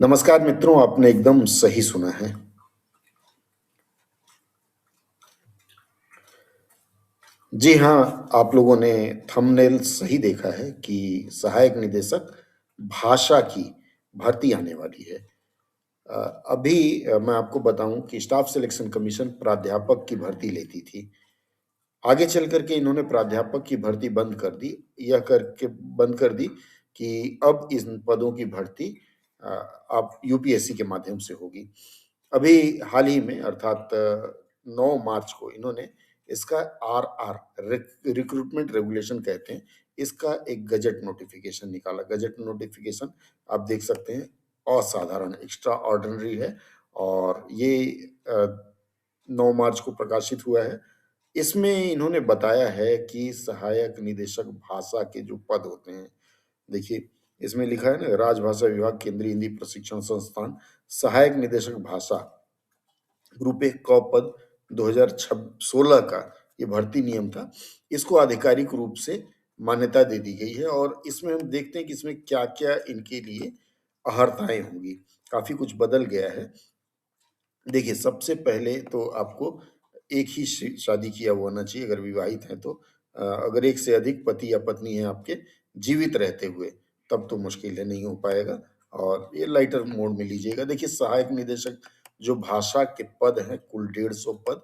नमस्कार मित्रों, आपने एकदम सही सुना है। जी हाँ, आप लोगों ने थंबनेल सही देखा है कि सहायक निदेशक भाषा की भर्ती आने वाली है। मैं आपको बताऊँ कि स्टाफ सिलेक्शन कमीशन प्राध्यापक की भर्ती लेती थी। आगे चल कर के इन्होंने प्राध्यापक की भर्ती बंद कर दी, यह करके बंद कर दी कि अब इन पदों की भर्ती अ, अब यूपीएससी के माध्यम से होगी। अभी हाल ही में अर्थात 9 मार्च को इन्होंने इसका आरआर रिक्रूटमेंट रेगुलेशन कहते हैं, इसका एक गज़ट नोटिफ़िकेशन निकाला। गज़ट नोटिफ़िकेशन आप देख सकते हैं, असाधारण एक्स्ट्रा ऑर्डिनरी है और ये अ, 9 मार्च को प्रकाशित हुआ है। इसमें इन्होंने बताया है कि सहायक निदेशक भाषा के जो पद होते हैं, देखिए इसमें लिखा है ना, राजभाषा विभाग, केंद्रीय हिंदी प्रशिक्षण संस्थान, सहायक निदेशक भाषा, ग्रुप 1 क पद 2016 का ये भर्ती नियम था। इसको आधिकारिक रूप से मान्यता दे दी गई है और इसमें हम देखते हैं कि इसमें क्या-क्या इनके लिए अहर्ताएँ होंगी। काफ़ी कुछ बदल गया है। देखिए, सबसे पहले तो आपको एक ही शादी किया हुआ होना चाहिए अगर विवाहित हैं तो। अगर एक से अधिक पति या पत्नी है आपके जीवित रहते हुए, तब तो मुश्किल है, नहीं हो पाएगा और ये लाइटर मोड में लीजिएगा। देखिए, सहायक निदेशक जो भाषा के पद हैं, कुल 150 पद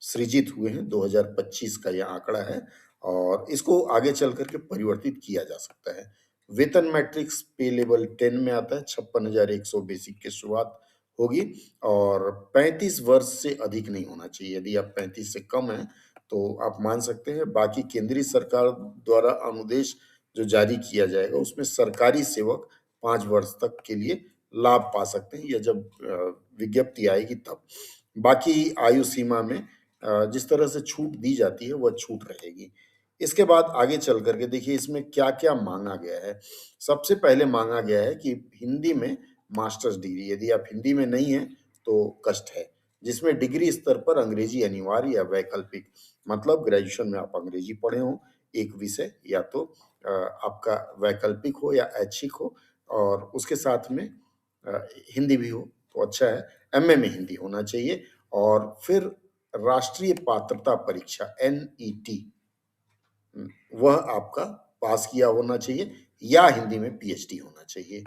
सृजित हुए हैं, 2025 का यह आंकड़ा है और इसको आगे चल कर के परिवर्तित किया जा सकता है। वेतन मैट्रिक्स पे लेवल 10 में आता है, 56,100 बेसिक की शुरुआत होगी और 35 वर्ष से अधिक नहीं होना चाहिए। यदि आप 35 से कम हैं, तो आप मान सकते हैं। बाकी केंद्रीय सरकार द्वारा अनुदेश जो जारी किया जाएगा, उसमें सरकारी सेवक 5 वर्ष तक के लिए लाभ पा सकते हैं या जब विज्ञप्ति आएगी तब। बाकी आयु सीमा में जिस तरह से छूट दी जाती है, वह छूट रहेगी। इसके बाद आगे चल कर के देखिए इसमें क्या-क्या माँगा गया है। सबसे पहले माँगा गया है कि हिंदी में मास्टर्स डिग्री, यदि आप हिंदी में नहीं हैं, तो कष्ट है। जिसमें डिग्री स्तर पर अंग्रेजी अनिवार्य या वैकल्पिक, मतलब ग्रेजुएशन में आप अंग्रेजी पढ़े हों, एक विषय या तो आपका वैकल्पिक हो या ऐच्छिक हो और उसके साथ में हिंदी भी हो, तो अच्छा है। एमए में हिंदी होना चाहिए और फिर राष्ट्रीय पात्रता परीक्षा एनईटी वह आपका पास किया होना चाहिए या हिंदी में पीएचडी होना चाहिए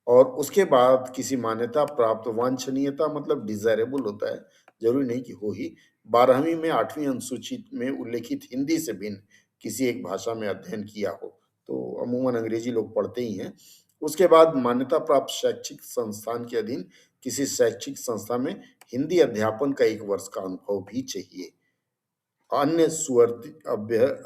और उसके बाद किसी मान्यता प्राप्त वांछनीयता मतलब डिज़ायरेबल होता है, ज़रूरी नहीं कि हो ही। 12वीं में 8वीं अनुसूची में उल्लेखित हिंदी से भिन्न किसी एक भाषा में अध्ययन किया हो, तो अमूमन अंग्रेजी लोग पढ़ते ही हैं। उसके बाद मान्यता प्राप्त शैक्षिक संस्थान के अधीन किसी शैक्षिक संस्था में हिंदी अध्यापन का 1 वर्ष का अनुभव भी चाहिए। अन्य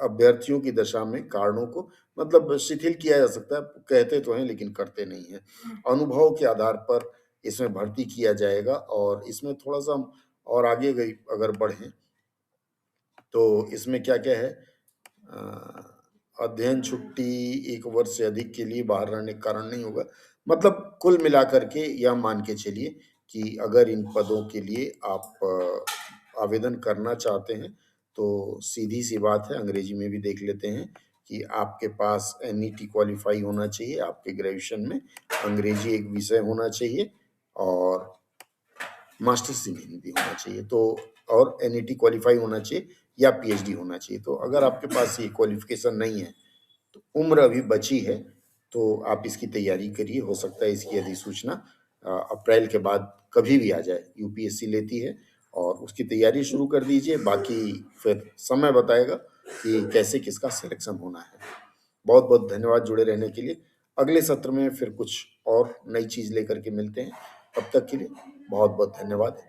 अभ्यर्थियों की दशा में कारणों को मतलब शिथिल किया जा सकता है, कहते तो हैं लेकिन करते नहीं हैं। अनुभव के आधार पर इसमें भर्ती किया जाएगा और इसमें थोड़ा-सा हम और आगे गई अगर बढ़ें, तो इसमें क्या-क्या है अध्ययन छुट्टी 1 वर्ष से अधिक के लिए बाहर रहने के कारण नहीं होगा। मतलब कुल मिलाकर के यह मान के चलिए कि अगर इन पदों के लिए आप आवेदन करना चाहते हैं, तो सीधी-सी बात है, अंग्रेजी में भी देख लेते हैं कि आपके पास एनईटी क्वालीफाई होना चाहिए, आपके ग्रेजुएशन में अंग्रेजी एक विषय होना चाहिए और मास्टर्स इन हिंदी होना चाहिए, तो और एनईटी क्वालीफाई होना चाहिए या पीएचडी होना चाहिए। तो अगर आपके पास ये क्वालिफ़िकेशन नहीं है, तो उम्र अभी बची है, तो आप इसकी तैयारी करिए। हो सकता है इसकी अधिसूचना अप्रैल के बाद कभी भी आ जाए। यूपीएससी लेती है और उसकी तैयारी शुरू कर दीजिए, बाकी फिर समय बताएगा कि कैसे किसका सिलेक्शन होना है। बहुत-बहुत धन्यवाद जुड़े रहने के लिए। अगले सत्र में फिर कुछ और नई चीज़ लेकर के मिलते हैं। तब तक के लिए बहुत-बहुत धन्यवाद।